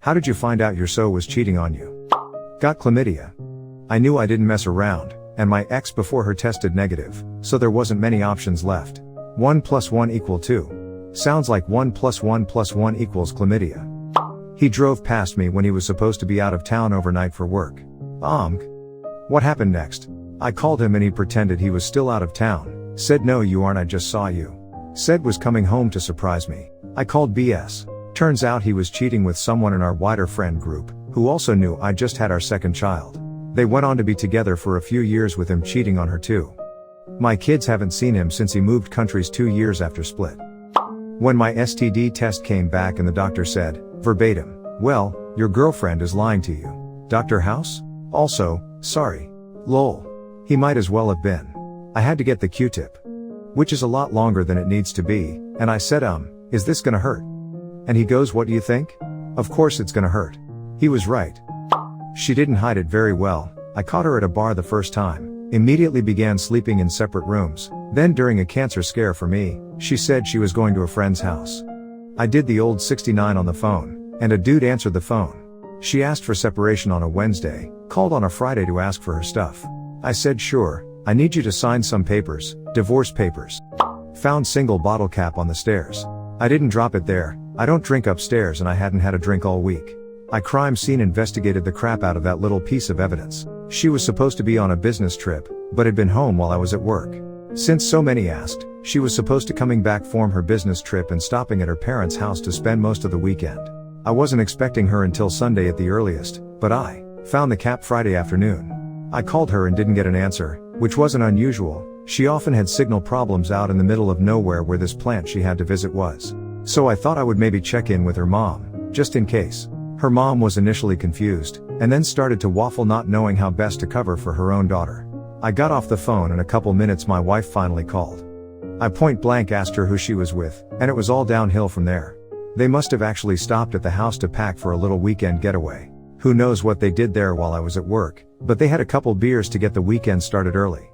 How did you find out your so was cheating on you? Got chlamydia. I knew I didn't mess around, and my ex before her tested negative, so there wasn't many options left. 1 + 1 = 2. Sounds like 1 + 1 + 1 = chlamydia. He drove past me when he was supposed to be out of town overnight for work. What happened next? I called him and he pretended he was still out of town. Said no you aren't, I just saw you. Said was coming home to surprise me. I called BS. Turns out he was cheating with someone in our wider friend group, who also knew I just had our second child. They went on to be together for a few years with him cheating on her too. My kids haven't seen him since he moved countries 2 years after split. When my STD test came back and the doctor said, verbatim, well, your girlfriend is lying to you. Dr. House? Also, sorry. Lol. He might as well have been. I had to get the Q-tip. Which is a lot longer than it needs to be, and I said is this gonna hurt? And he goes, what do you think? Of course it's gonna hurt. He was right. She didn't hide it very well. I caught her at a bar the first time, immediately began sleeping in separate rooms. Then during a cancer scare for me, she said she was going to a friend's house. I did the old 69 on the phone, and a dude answered the phone. She asked for separation on a Wednesday, called on a Friday to ask for her stuff. I said sure, I need you to sign some papers, divorce papers. Found single bottle cap on the stairs. I didn't drop it there, I don't drink upstairs and I hadn't had a drink all week. I crime scene investigated the crap out of that little piece of evidence. She was supposed to be on a business trip, but had been home while I was at work. Since so many asked, she was supposed to coming back from her business trip and stopping at her parents' house to spend most of the weekend. I wasn't expecting her until Sunday at the earliest, but I found the cap Friday afternoon. I called her and didn't get an answer, which wasn't unusual. She often had signal problems out in the middle of nowhere where this plant she had to visit was. So I thought I would maybe check in with her mom, just in case. Her mom was initially confused, and then started to waffle not knowing how best to cover for her own daughter. I got off the phone and a couple minutes my wife finally called. I point blank asked her who she was with, and it was all downhill from there. They must have actually stopped at the house to pack for a little weekend getaway. Who knows what they did there while I was at work, but they had a couple beers to get the weekend started early.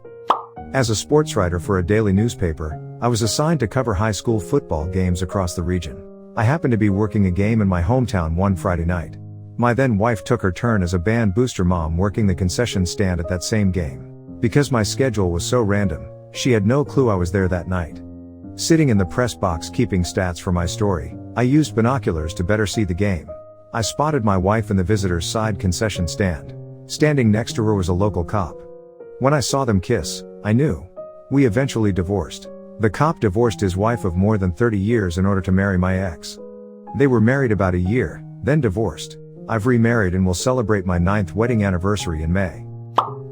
As a sports writer for a daily newspaper, I was assigned to cover high school football games across the region. I happened to be working a game in my hometown one Friday night. My then wife took her turn as a band booster mom working the concession stand at that same game. Because my schedule was so random, she had no clue I was there that night. Sitting in the press box keeping stats for my story, I used binoculars to better see the game. I spotted my wife in the visitor's side concession stand. Standing next to her was a local cop. When I saw them kiss, I knew. We eventually divorced. The cop divorced his wife of more than 30 years in order to marry my ex. They were married about a year, then divorced. I've remarried and will celebrate my 9th wedding anniversary in May.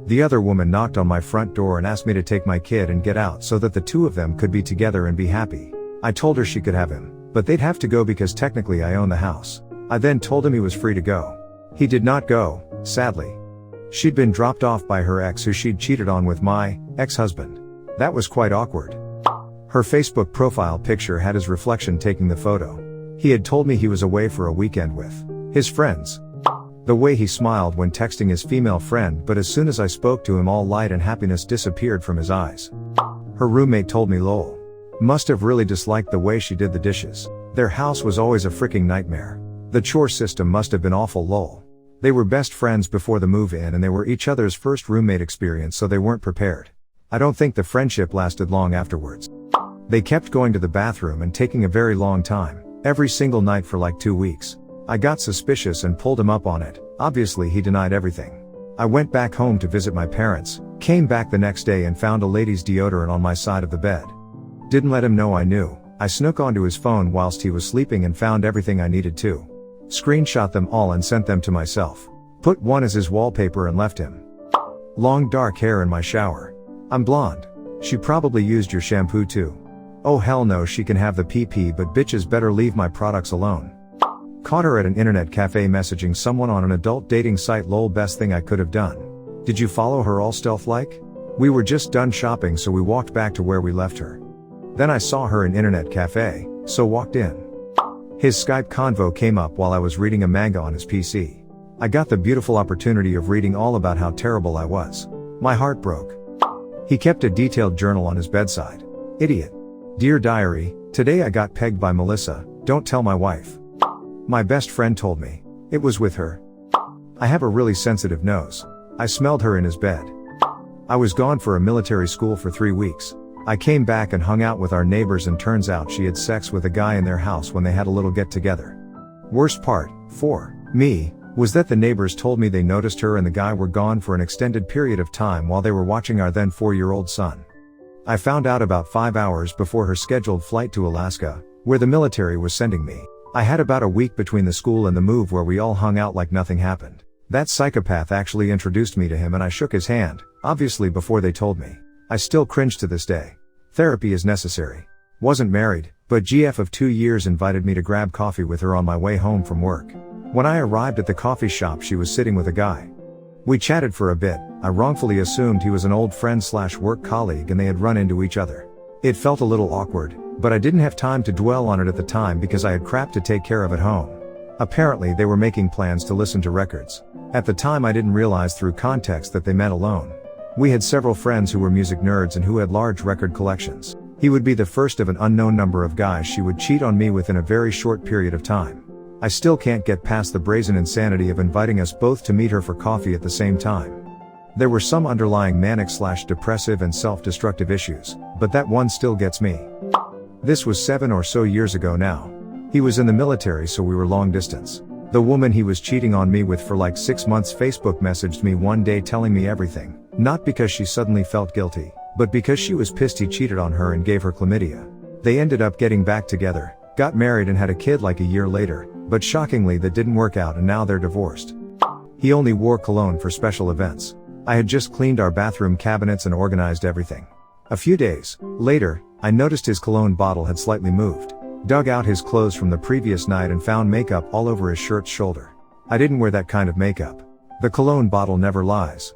The other woman knocked on my front door and asked me to take my kid and get out so that the two of them could be together and be happy. I told her she could have him, but they'd have to go because technically I own the house. I then told him he was free to go. He did not go, sadly. She'd been dropped off by her ex who she'd cheated on with my ex-husband. That was quite awkward. Her Facebook profile picture had his reflection taking the photo. He had told me he was away for a weekend with his friends. The way he smiled when texting his female friend, but as soon as I spoke to him all light and happiness disappeared from his eyes. Her roommate told me lol. Must have really disliked the way she did the dishes. Their house was always a freaking nightmare. The chore system must have been awful lol. They were best friends before the move-in and they were each other's first roommate experience, so they weren't prepared. I don't think the friendship lasted long afterwards. They kept going to the bathroom and taking a very long time, every single night for like 2 weeks. I got suspicious and pulled him up on it. Obviously he denied everything. I went back home to visit my parents, came back the next day and found a lady's deodorant on my side of the bed. Didn't let him know I knew. I snuck onto his phone whilst he was sleeping and found everything I needed to. Screenshot them all and sent them to myself. Put one as his wallpaper and left him. Long dark hair in my shower. I'm blonde. She probably used your shampoo too. Oh hell no, she can have the PP, but bitches better leave my products alone. Caught her at an internet cafe messaging someone on an adult dating site lol, best thing I could have done. Did you follow her all stealth like? We were just done shopping so we walked back to where we left her. Then I saw her in internet cafe, so walked in. His Skype convo came up while I was reading a manga on his PC. I got the beautiful opportunity of reading all about how terrible I was. My heart broke. He kept a detailed journal on his bedside. Idiot. Dear diary, today I got pegged by Melissa, don't tell my wife. My best friend told me. It was with her. I have a really sensitive nose. I smelled her in his bed. I was gone for a military school for 3 weeks. I came back and hung out with our neighbors, and turns out she had sex with a guy in their house when they had a little get together. Worst part, for me, was that the neighbors told me they noticed her and the guy were gone for an extended period of time while they were watching our then 4-year-old son. I found out about 5 hours before her scheduled flight to Alaska, where the military was sending me. I had about a week between the school and the move where we all hung out like nothing happened. That psychopath actually introduced me to him and I shook his hand, obviously before they told me. I still cringe to this day. Therapy is necessary. Wasn't married, but GF of 2 years invited me to grab coffee with her on my way home from work. When I arrived at the coffee shop, she was sitting with a guy. We chatted for a bit. I wrongfully assumed he was an old friend/work colleague and they had run into each other. It felt a little awkward, but I didn't have time to dwell on it at the time because I had crap to take care of at home. Apparently they were making plans to listen to records. At the time I didn't realize through context that they meant alone. We had several friends who were music nerds and who had large record collections. He would be the first of an unknown number of guys she would cheat on me within a very short period of time. I still can't get past the brazen insanity of inviting us both to meet her for coffee at the same time. There were some underlying manic/depressive and self-destructive issues, but that one still gets me. This was 7 or so years ago now. He was in the military, so we were long distance. The woman he was cheating on me with for like 6 months Facebook messaged me one day telling me everything, not because she suddenly felt guilty, but because she was pissed he cheated on her and gave her chlamydia. They ended up getting back together, got married and had a kid like a year later, but shockingly that didn't work out and now they're divorced. He only wore cologne for special events. I had just cleaned our bathroom cabinets and organized everything. A few days later, I noticed his cologne bottle had slightly moved. Dug out his clothes from the previous night and found makeup all over his shirt's shoulder. I didn't wear that kind of makeup. The cologne bottle never lies.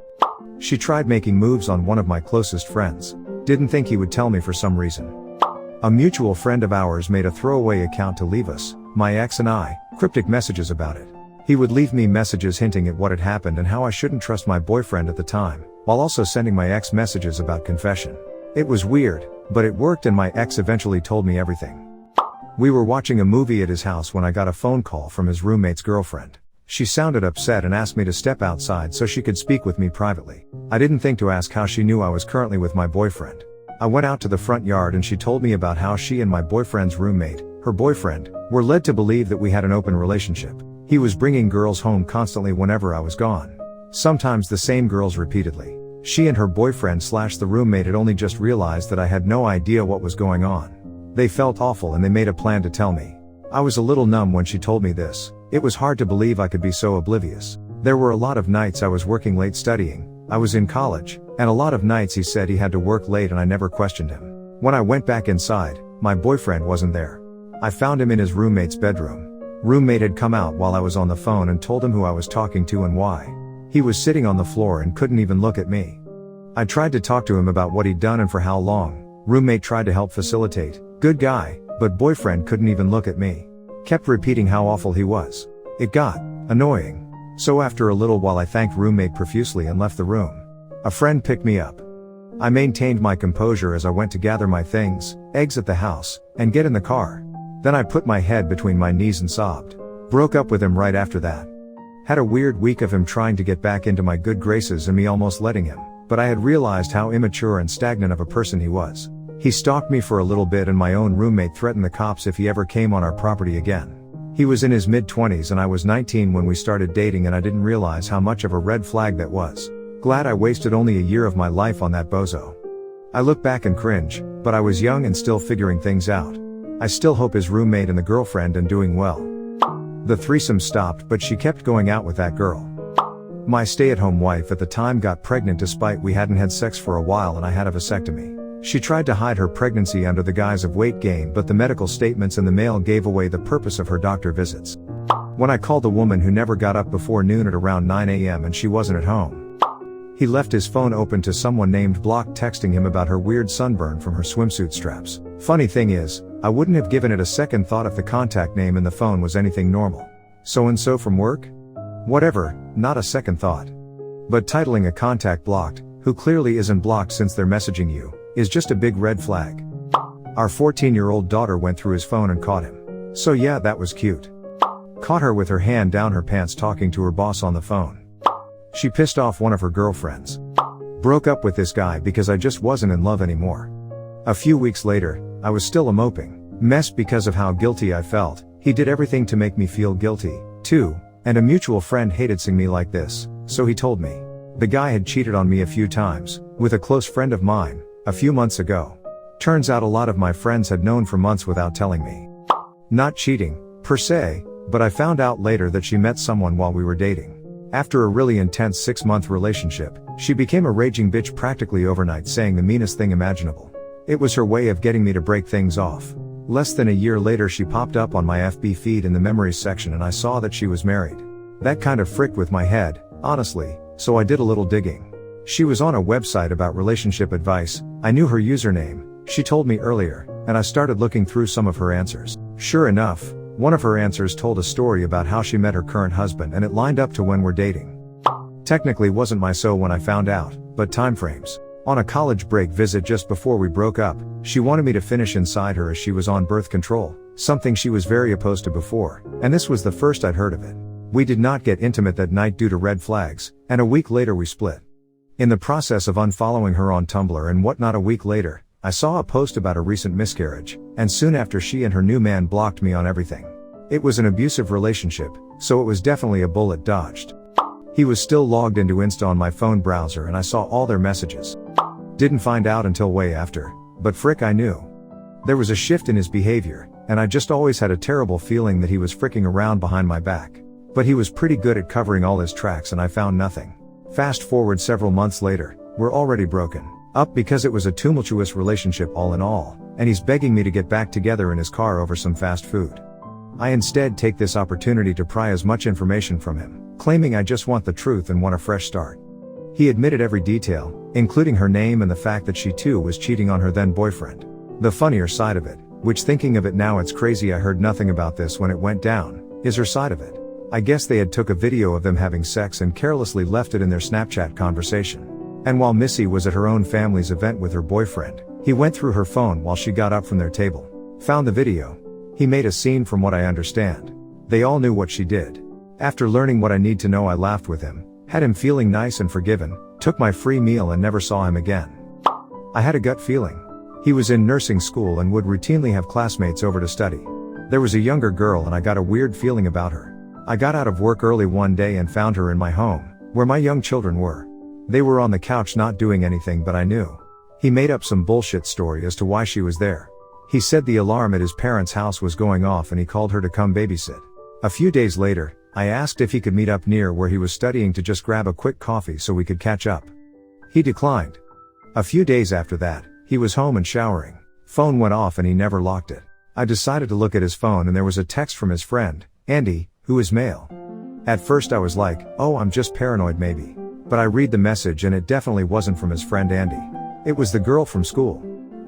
She tried making moves on one of my closest friends. Didn't think he would tell me for some reason. A mutual friend of ours made a throwaway account to leave us, my ex and I, cryptic messages about it. He would leave me messages hinting at what had happened and how I shouldn't trust my boyfriend at the time, while also sending my ex messages about confession. It was weird, but it worked and my ex eventually told me everything. We were watching a movie at his house when I got a phone call from his roommate's girlfriend. She sounded upset and asked me to step outside so she could speak with me privately. I didn't think to ask how she knew I was currently with my boyfriend. I went out to the front yard and she told me about how she and my boyfriend's roommate, her boyfriend, were led to believe that we had an open relationship. He was bringing girls home constantly whenever I was gone. Sometimes the same girls repeatedly. She and her boyfriend/the roommate had only just realized that I had no idea what was going on. They felt awful and they made a plan to tell me. I was a little numb when she told me this. It was hard to believe I could be so oblivious. There were a lot of nights I was working late studying. I was in college, and a lot of nights he said he had to work late and I never questioned him. When I went back inside, my boyfriend wasn't there. I found him in his roommate's bedroom. Roommate had come out while I was on the phone and told him who I was talking to and why. He was sitting on the floor and couldn't even look at me. I tried to talk to him about what he'd done and for how long. Roommate tried to help facilitate. Good guy, but boyfriend couldn't even look at me. Kept repeating how awful he was. It got annoying. So after a little while I thanked roommate profusely and left the room. A friend picked me up. I maintained my composure as I went to gather my things, exit the house, and get in the car. Then I put my head between my knees and sobbed. Broke up with him right after that. Had a weird week of him trying to get back into my good graces and me almost letting him, but I had realized how immature and stagnant of a person he was. He stalked me for a little bit and my own roommate threatened the cops if he ever came on our property again. He was in his mid-20s and I was 19 when we started dating and I didn't realize how much of a red flag that was. Glad I wasted only a year of my life on that bozo. I look back and cringe, but I was young and still figuring things out. I still hope his roommate and the girlfriend and doing well. The threesome stopped but she kept going out with that girl. My stay-at-home wife at the time got pregnant despite we hadn't had sex for a while and I had a vasectomy. She tried to hide her pregnancy under the guise of weight gain but the medical statements in the mail gave away the purpose of her doctor visits. When I called the woman who never got up before noon at around 9 a.m. and she wasn't at home. He left his phone open to someone named Block texting him about her weird sunburn from her swimsuit straps. Funny thing is, I wouldn't have given it a second thought if the contact name in the phone was anything normal. So-and-so from work? Whatever, not a second thought. But titling a contact Blocked, who clearly isn't blocked since they're messaging you, is just a big red flag. Our 14-year-old daughter went through his phone and caught him. So yeah, that was cute. Caught her with her hand down her pants talking to her boss on the phone. She pissed off one of her girlfriends. Broke up with this guy because I just wasn't in love anymore. A few weeks later, I was still a moping mess because of how guilty I felt. He did everything to make me feel guilty, too, and a mutual friend hated seeing me like this, so he told me. The guy had cheated on me a few times, with a close friend of mine, a few months ago. Turns out a lot of my friends had known for months without telling me. Not cheating, per se, but I found out later that she met someone while we were dating. After a really intense 6-month relationship, she became a raging bitch practically overnight, saying the meanest thing imaginable. It was her way of getting me to break things off. Less than a year later she popped up on my FB feed in the memories section and I saw that she was married. That kind of fricked with my head, honestly, so I did a little digging. She was on a website about relationship advice. I knew her username, she told me earlier, and I started looking through some of her answers. Sure enough, one of her answers told a story about how she met her current husband and it lined up to when we're dating. Technically wasn't my so when I found out, but timeframes. On a college break visit just before we broke up, she wanted me to finish inside her as she was on birth control, something she was very opposed to before, and this was the first I'd heard of it. We did not get intimate that night due to red flags, and a week later we split. In the process of unfollowing her on Tumblr and whatnot a week later, I saw a post about a recent miscarriage, and soon after she and her new man blocked me on everything. It was an abusive relationship, so it was definitely a bullet dodged. He was still logged into Insta on my phone browser and I saw all their messages. Didn't find out until way after, but frick I knew. There was a shift in his behavior, and I just always had a terrible feeling that he was fricking around behind my back. But he was pretty good at covering all his tracks and I found nothing. Fast forward several months later, we're already broken up because it was a tumultuous relationship all in all, and he's begging me to get back together in his car over some fast food. I instead take this opportunity to pry as much information from him, claiming I just want the truth and want a fresh start. He admitted every detail, including her name and the fact that she too was cheating on her then boyfriend. The funnier side of it, which thinking of it now it's crazy I heard nothing about this when it went down, is her side of it. I guess they had took a video of them having sex and carelessly left it in their Snapchat conversation. And while Missy was at her own family's event with her boyfriend, he went through her phone while she got up from their table. Found the video. He made a scene from what I understand. They all knew what she did. After learning what I need to know I laughed with him, had him feeling nice and forgiven, took my free meal and never saw him again. I had a gut feeling. He was in nursing school and would routinely have classmates over to study. There was a younger girl and I got a weird feeling about her. I got out of work early one day and found her in my home, where my young children were. They were on the couch not doing anything but I knew. He made up some bullshit story as to why she was there. He said the alarm at his parents' house was going off and he called her to come babysit. A few days later, I asked if he could meet up near where he was studying to just grab a quick coffee so we could catch up. He declined. A few days after that, he was home and showering. Phone went off and he never locked it. I decided to look at his phone and there was a text from his friend, Andy, who is male. At first I was like, oh, I'm just paranoid maybe. But I read the message and it definitely wasn't from his friend Andy. It was the girl from school.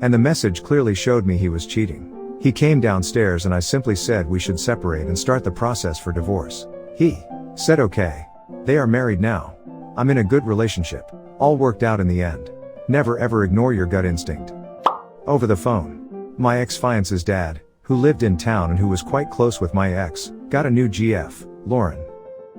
And the message clearly showed me he was cheating. He came downstairs and I simply said we should separate and start the process for divorce. He said okay. They are married now. I'm in a good relationship. All worked out in the end. Never ever ignore your gut instinct. Over the phone. My ex-fiance's dad, who lived in town and who was quite close with my ex, got a new GF, Lauren.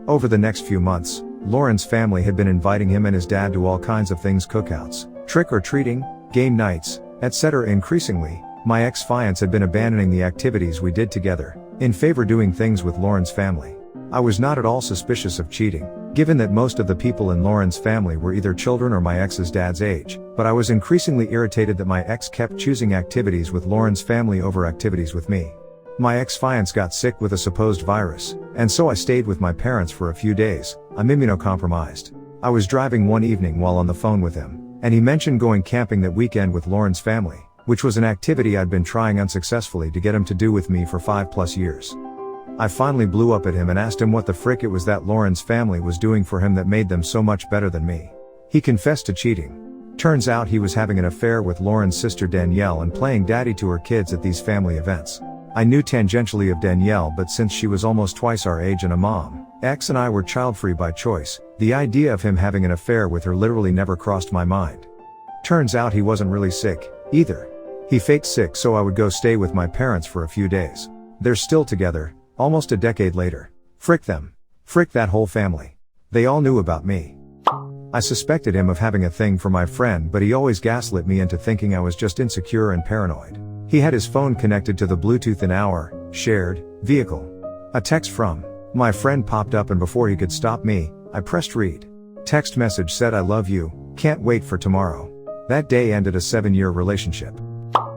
Over the next few months, Lauren's family had been inviting him and his dad to all kinds of things, cookouts, trick-or-treating, game nights, etc. Increasingly, my ex-fiance had been abandoning the activities we did together, in favor doing things with Lauren's family. I was not at all suspicious of cheating, given that most of the people in Lauren's family were either children or my ex's dad's age, but I was increasingly irritated that my ex kept choosing activities with Lauren's family over activities with me. My ex-fiance got sick with a supposed virus, and so I stayed with my parents for a few days. I'm immunocompromised. I was driving one evening while on the phone with him, and he mentioned going camping that weekend with Lauren's family, which was an activity I'd been trying unsuccessfully to get him to do with me for 5+ years. I finally blew up at him and asked him what the frick it was that Lauren's family was doing for him that made them so much better than me. He confessed to cheating. Turns out he was having an affair with Lauren's sister Danielle and playing daddy to her kids at these family events. I knew tangentially of Danielle, but since she was almost twice our age and a mom, ex and I were child-free by choice, the idea of him having an affair with her literally never crossed my mind. Turns out he wasn't really sick, either. He faked sick so I would go stay with my parents for a few days. They're still together, Almost a decade later. Frick them. Frick that whole family. They all knew about me. I suspected him of having a thing for my friend, but he always gaslit me into thinking I was just insecure and paranoid. He had his phone connected to the Bluetooth in our shared vehicle. A text from my friend popped up, and before he could stop me, I pressed read. Text message said, "I love you, can't wait for tomorrow." That day ended a 7-year relationship.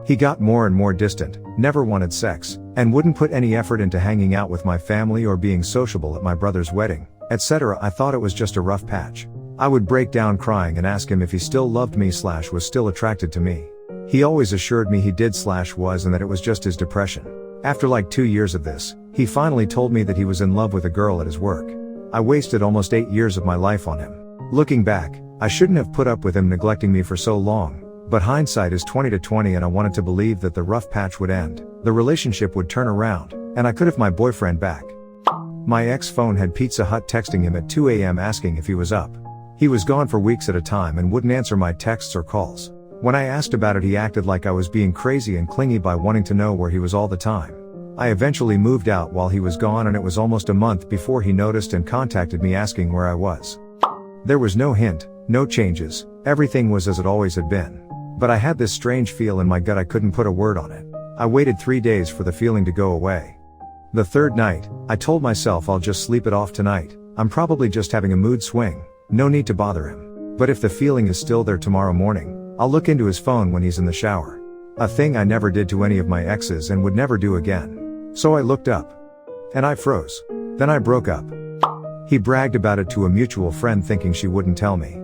He got more and more distant, never wanted sex, and wouldn't put any effort into hanging out with my family or being sociable at my brother's wedding, etc. I thought it was just a rough patch. I would break down crying and ask him if he still loved me / was still attracted to me. He always assured me he did / was, and that it was just his depression. After like 2 years of this, he finally told me that he was in love with a girl at his work. I wasted almost 8 years of my life on him. Looking back, I shouldn't have put up with him neglecting me for so long, but hindsight is 20/20, and I wanted to believe that the rough patch would end, the relationship would turn around, and I could have my boyfriend back. My ex-phone had Pizza Hut texting him at 2 a.m. asking if he was up. He was gone for weeks at a time and wouldn't answer my texts or calls. When I asked about it, he acted like I was being crazy and clingy by wanting to know where he was all the time. I eventually moved out while he was gone, and it was almost a month before he noticed and contacted me asking where I was. There was no hint, no changes, everything was as it always had been. But I had this strange feel in my gut, I couldn't put a word on it. I waited 3 days for the feeling to go away. The third night, I told myself I'll just sleep it off tonight, I'm probably just having a mood swing, no need to bother him. But if the feeling is still there tomorrow morning, I'll look into his phone when he's in the shower. A thing I never did to any of my exes and would never do again. So I looked up. And I froze. Then I broke up. He bragged about it to a mutual friend thinking she wouldn't tell me.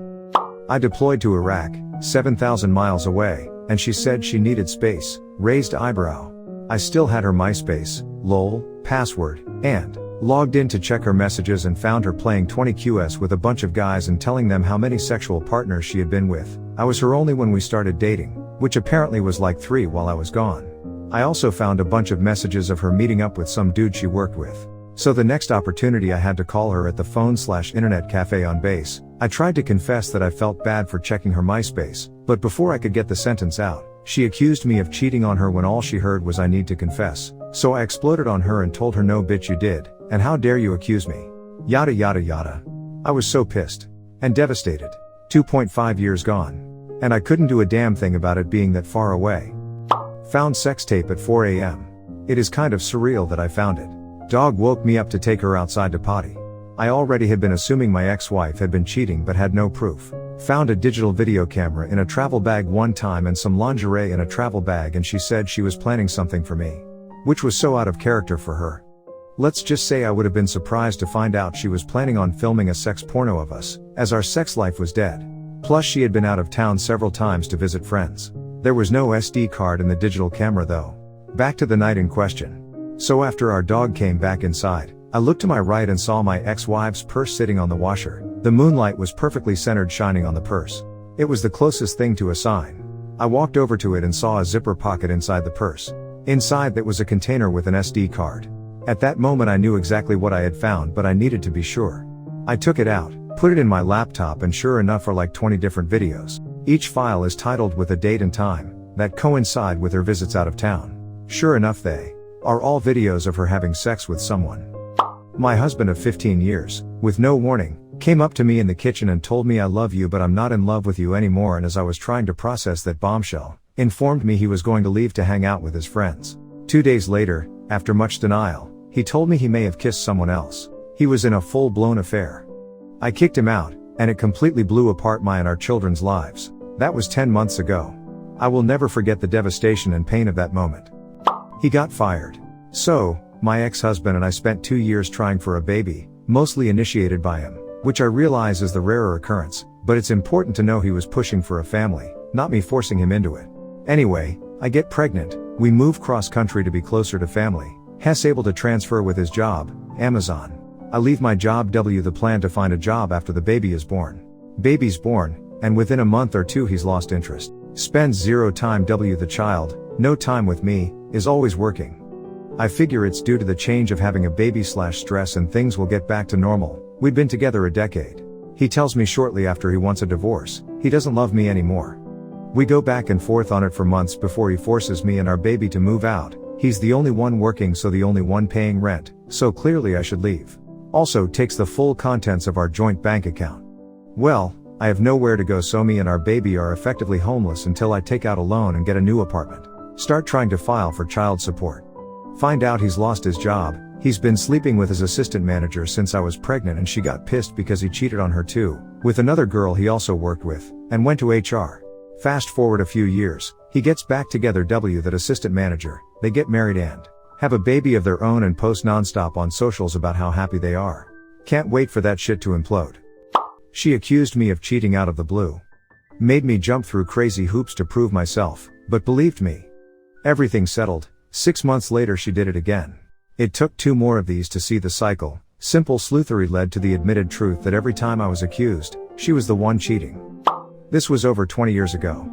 I deployed to Iraq, 7,000 miles away, and she said she needed space, raised eyebrow. I still had her MySpace, lol, password, and logged in to check her messages and found her playing 20QS with a bunch of guys and telling them how many sexual partners she had been with. I was her only when we started dating, which apparently was like 3 while I was gone. I also found a bunch of messages of her meeting up with some dude she worked with. So the next opportunity I had to call her at the phone/internet cafe on base. I tried to confess that I felt bad for checking her MySpace, but before I could get the sentence out, she accused me of cheating on her when all she heard was "I need to confess." So I exploded on her and told her, "No bitch, you did, and how dare you accuse me?" Yada yada yada. I was so pissed. And devastated. 2.5 years gone. And I couldn't do a damn thing about it being that far away. Found sex tape at 4 a.m. It is kind of surreal that I found it. Dog woke me up to take her outside to potty. I already had been assuming my ex-wife had been cheating but had no proof. Found a digital video camera in a travel bag one time and some lingerie in a travel bag, and she said she was planning something for me. Which was so out of character for her. Let's just say I would have been surprised to find out she was planning on filming a sex porno of us, as our sex life was dead. Plus she had been out of town several times to visit friends. There was no SD card in the digital camera though. Back to the night in question. So after our dog came back inside, I looked to my right and saw my ex-wife's purse sitting on the washer. The moonlight was perfectly centered, shining on the purse. It was the closest thing to a sign. I walked over to it and saw a zipper pocket inside the purse. Inside that was a container with an SD card. At that moment I knew exactly what I had found, but I needed to be sure. I took it out, put it in my laptop, and sure enough are like 20 different videos. Each file is titled with a date and time that coincide with her visits out of town. Sure enough, they are all videos of her having sex with someone. My husband of 15 years, with no warning, came up to me in the kitchen and told me, "I love you, but I'm not in love with you anymore," and as I was trying to process that bombshell, informed me he was going to leave to hang out with his friends. 2 days later, after much denial, he told me he may have kissed someone else. He was in a full-blown affair. I kicked him out, and it completely blew apart my and our children's lives. That was 10 months ago. I will never forget the devastation and pain of that moment. He got fired. So, my ex-husband and I spent 2 years trying for a baby, mostly initiated by him, which I realize is the rarer occurrence, but it's important to know he was pushing for a family, not me forcing him into it. Anyway, I get pregnant, we move cross-country to be closer to family, Hess able to transfer with his job, Amazon. I leave my job the plan to find a job after the baby is born. Baby's born, and within a month or 2 he's lost interest. Spends 0 time the child, no time with me, is always working. I figure it's due to the change of having a baby/stress and things will get back to normal. We'd been together a decade. He tells me shortly after he wants a divorce, he doesn't love me anymore. We go back and forth on it for months before he forces me and our baby to move out. He's the only one working, so the only one paying rent, so clearly I should leave. Also takes the full contents of our joint bank account. Well, I have nowhere to go, so me and our baby are effectively homeless until I take out a loan and get a new apartment. Start trying to file for child support. Find out he's lost his job. He's been sleeping with his assistant manager since I was pregnant, and she got pissed because he cheated on her too, with another girl he also worked with, and went to HR. Fast forward a few years, he gets back together that assistant manager, they get married and have a baby of their own and post nonstop on socials about how happy they are. Can't wait for that shit to implode. She accused me of cheating out of the blue. Made me jump through crazy hoops to prove myself, but believed me. Everything settled. 6 months later she did it again. It took 2 more of these to see the cycle. Simple sleuthery led to the admitted truth that every time I was accused, she was the one cheating. This was over 20 years ago.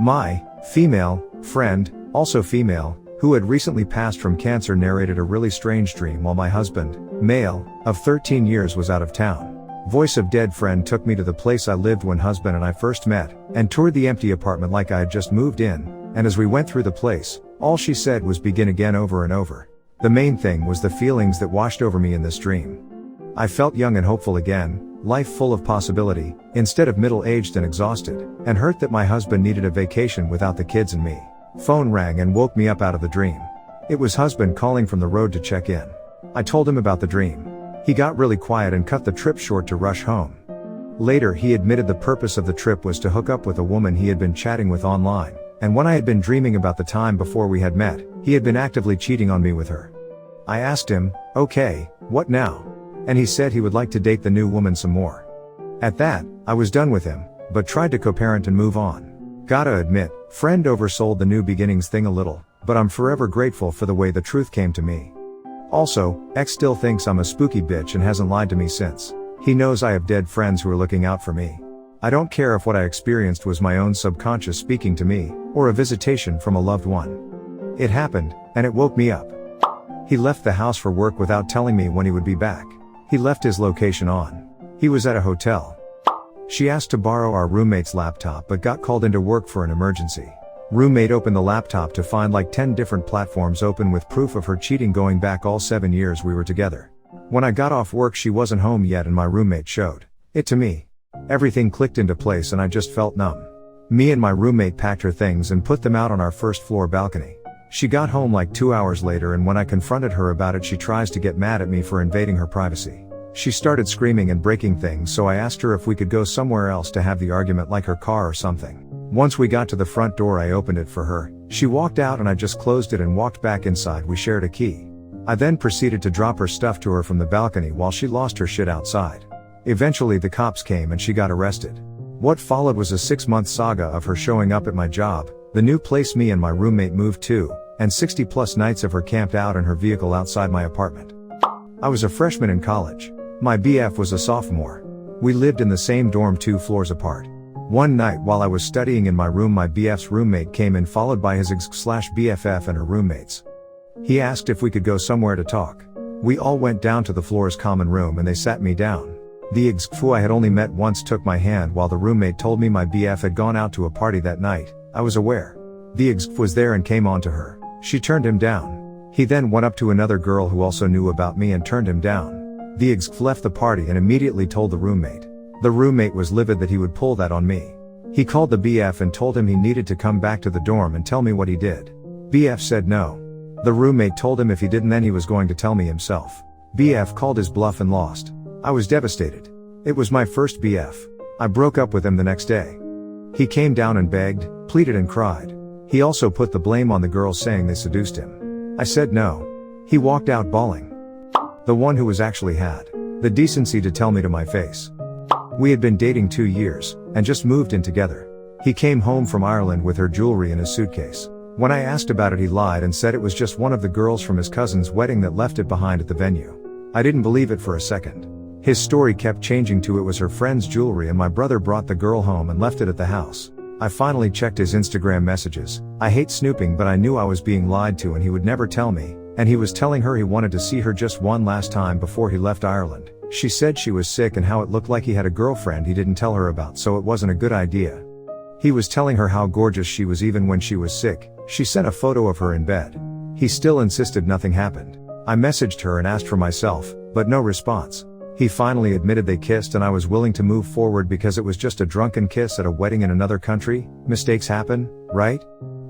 My female friend, also female, who had recently passed from cancer, narrated a really strange dream while my husband, male, of 13 years was out of town. Voice of dead friend took me to the place I lived when husband and I first met, and toured the empty apartment like I had just moved in, and as we went through the place, all she said was begin again over and over. The main thing was the feelings that washed over me in this dream. I felt young and hopeful again, life full of possibility, instead of middle-aged and exhausted, and hurt that my husband needed a vacation without the kids and me. Phone rang and woke me up out of the dream. It was husband calling from the road to check in. I told him about the dream. He got really quiet and cut the trip short to rush home. Later he admitted the purpose of the trip was to hook up with a woman he had been chatting with online, and when I had been dreaming about the time before we had met, he had been actively cheating on me with her. I asked him, okay, what now? And he said he would like to date the new woman some more. At that, I was done with him, but tried to co-parent and move on. Gotta admit, friend oversold the new beginnings thing a little, but I'm forever grateful for the way the truth came to me. Also, ex still thinks I'm a spooky bitch and hasn't lied to me since. He knows I have dead friends who are looking out for me. I don't care if what I experienced was my own subconscious speaking to me, or a visitation from a loved one. It happened, and it woke me up. He left the house for work without telling me when he would be back. He left his location on. He was at a hotel. She asked to borrow our roommate's laptop but got called into work for an emergency. Roommate opened the laptop to find like 10 different platforms open with proof of her cheating going back all 7 years we were together. When I got off work she wasn't home yet and my roommate showed it to me. Everything clicked into place and I just felt numb. Me and my roommate packed her things and put them out on our first floor balcony. She got home like 2 hours later, and when I confronted her about it she tries to get mad at me for invading her privacy. She started screaming and breaking things, so I asked her if we could go somewhere else to have the argument, like her car or something. Once we got to the front door I opened it for her. She walked out and I just closed it and walked back inside. We shared a key. I then proceeded to drop her stuff to her from the balcony while she lost her shit outside. Eventually the cops came and she got arrested. What followed was a 6-month saga of her showing up at my job, the new place me and my roommate moved to, and 60+ nights of her camped out in her vehicle outside my apartment. I was a freshman in college. My BF was a sophomore. We lived in the same dorm 2 floors apart. One night while I was studying in my room, my BF's roommate came in followed by his ex/BFF and her roommates. He asked if we could go somewhere to talk. We all went down to the floor's common room and they sat me down. The ex who I had only met once took my hand while the roommate told me my BF had gone out to a party that night. I was aware. The ex was there and came on to her. She turned him down. He then went up to another girl who also knew about me and turned him down. The ex left the party and immediately told the roommate. The roommate was livid that he would pull that on me. He called the BF and told him he needed to come back to the dorm and tell me what he did. BF said no. The roommate told him if he didn't then he was going to tell me himself. BF called his bluff and lost. I was devastated. It was my first BF. I broke up with him the next day. He came down and begged, pleaded and cried. He also put the blame on the girls saying they seduced him. I said no. He walked out bawling. The one who was actually had the decency to tell me to my face. We had been dating 2 years, and just moved in together. He came home from Ireland with her jewelry in his suitcase. When I asked about it he lied and said it was just one of the girls from his cousin's wedding that left it behind at the venue. I didn't believe it for a second. His story kept changing to it was her friend's jewelry and my brother brought the girl home and left it at the house. I finally checked his Instagram messages. I hate snooping but I knew I was being lied to and he would never tell me, and he was telling her he wanted to see her just one last time before he left Ireland. She said she was sick and how it looked like he had a girlfriend he didn't tell her about, so it wasn't a good idea. He was telling her how gorgeous she was even when she was sick. She sent a photo of her in bed. He still insisted nothing happened. I messaged her and asked for myself, but no response. He finally admitted they kissed and I was willing to move forward because it was just a drunken kiss at a wedding in another country. Mistakes happen, right?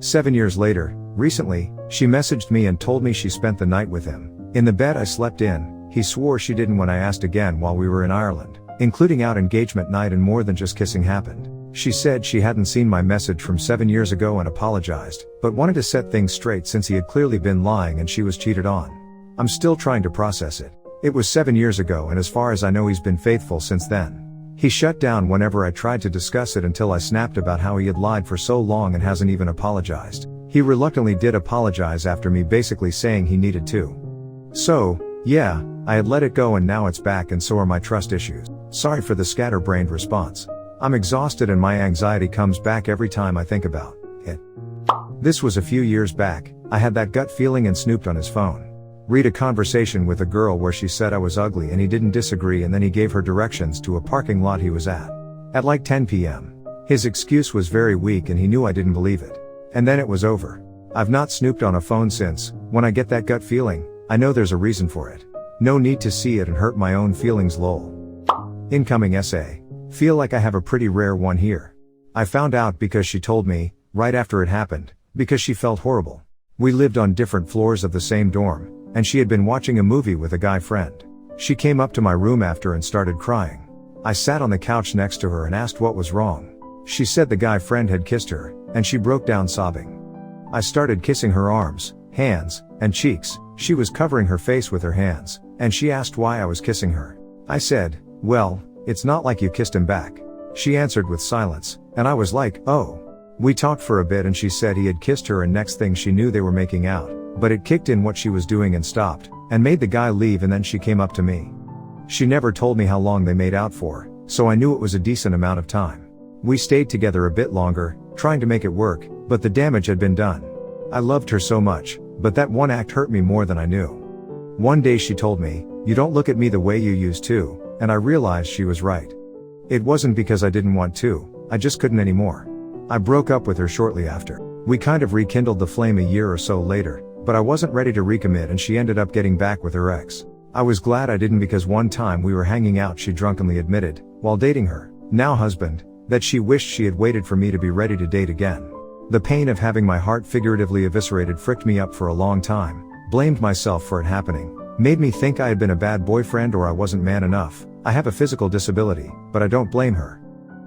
7 years later, recently, she messaged me and told me she spent the night with him. In the bed I slept in, he swore she didn't when I asked again while we were in Ireland, including out engagement night, and more than just kissing happened. She said she hadn't seen my message from 7 years ago and apologized, but wanted to set things straight since he had clearly been lying and she was cheated on. I'm still trying to process it. It was 7 years ago and as far as I know he's been faithful since then. He shut down whenever I tried to discuss it until I snapped about how he had lied for so long and hasn't even apologized. He reluctantly did apologize after me basically saying he needed to. So, yeah, I had let it go and now it's back and so are my trust issues. Sorry for the scatterbrained response. I'm exhausted and my anxiety comes back every time I think about it. This was a few years back. I had that gut feeling and snooped on his phone. Read a conversation with a girl where she said I was ugly and he didn't disagree, and then he gave her directions to a parking lot he was at like 10 p.m. His excuse was very weak and he knew I didn't believe it. And then it was over. I've not snooped on a phone since. When I get that gut feeling, I know there's a reason for it. No need to see it and hurt my own feelings lol. Incoming essay. Feel like I have a pretty rare one here. I found out because she told me, right after it happened, because she felt horrible. We lived on different floors of the same dorm, and she had been watching a movie with a guy friend. She came up to my room after and started crying. I sat on the couch next to her and asked what was wrong. She said the guy friend had kissed her, and she broke down sobbing. I started kissing her arms, hands, and cheeks. She was covering her face with her hands, and she asked why I was kissing her. I said, well, it's not like you kissed him back. She answered with silence, and I was like, oh. We talked for a bit and she said he had kissed her and next thing she knew they were making out, but it kicked in what she was doing and stopped, and made the guy leave, and then she came up to me. She never told me how long they made out for, so I knew it was a decent amount of time. We stayed together a bit longer, trying to make it work, but the damage had been done. I loved her so much, but that one act hurt me more than I knew. One day she told me, you don't look at me the way you used to, and I realized she was right. It wasn't because I didn't want to, I just couldn't anymore. I broke up with her shortly after. We kind of rekindled the flame a year or so later, but I wasn't ready to recommit and she ended up getting back with her ex. I was glad I didn't because one time we were hanging out she drunkenly admitted, while dating her, now husband, that she wished she had waited for me to be ready to date again. The pain of having my heart figuratively eviscerated fricked me up for a long time, blamed myself for it happening, made me think I had been a bad boyfriend or I wasn't man enough. I have a physical disability, but I don't blame her.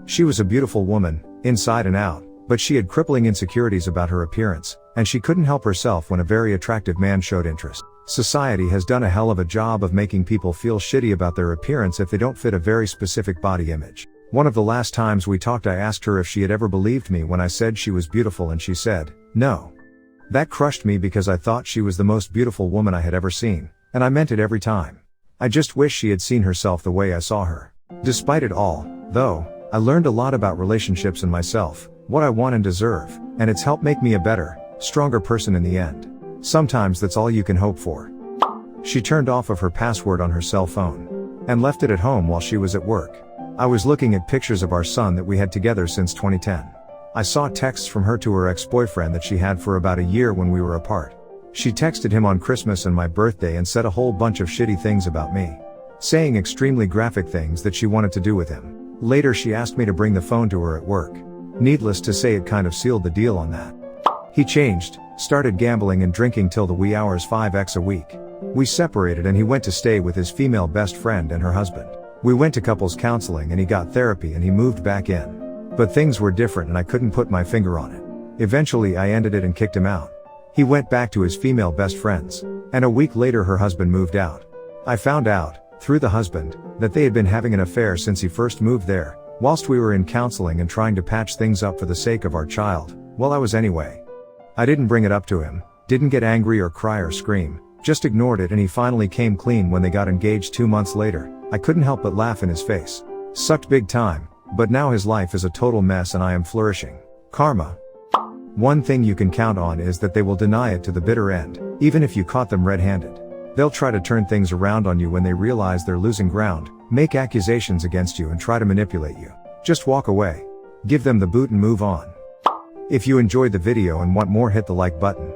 She was a beautiful woman, inside and out, but she had crippling insecurities about her appearance, and she couldn't help herself when a very attractive man showed interest. Society has done a hell of a job of making people feel shitty about their appearance if they don't fit a very specific body image. One of the last times we talked I asked her if she had ever believed me when I said she was beautiful and she said, no. That crushed me because I thought she was the most beautiful woman I had ever seen, and I meant it every time. I just wish she had seen herself the way I saw her. Despite it all, though, I learned a lot about relationships and myself, what I want and deserve, and it's helped make me a better, stronger person in the end. Sometimes that's all you can hope for. She turned off of her password on her cell phone, and left it at home while she was at work. I was looking at pictures of our son that we had together since 2010. I saw texts from her to her ex-boyfriend that she had for about a year when we were apart. She texted him on Christmas and my birthday and said a whole bunch of shitty things about me, saying extremely graphic things that she wanted to do with him. Later she asked me to bring the phone to her at work. Needless to say it kind of sealed the deal on that. He changed, started gambling and drinking till the wee hours 5x a week. We separated and he went to stay with his female best friend and her husband. We went to couples counseling and he got therapy and he moved back in. But things were different and I couldn't put my finger on it. Eventually I ended it and kicked him out. He went back to his female best friends, and a week later her husband moved out. I found out, through the husband, that they had been having an affair since he first moved there, whilst we were in counseling and trying to patch things up for the sake of our child. Well, I was anyway. I didn't bring it up to him, didn't get angry or cry or scream, just ignored it, and he finally came clean when they got engaged 2 months later. I couldn't help but laugh in his face. Sucked big time, but now his life is a total mess and I am flourishing. Karma. One thing you can count on is that they will deny it to the bitter end, even if you caught them red-handed. They'll try to turn things around on you when they realize they're losing ground, make accusations against you and try to manipulate you. Just walk away. Give them the boot and move on. If you enjoyed the video and want more, hit the like button.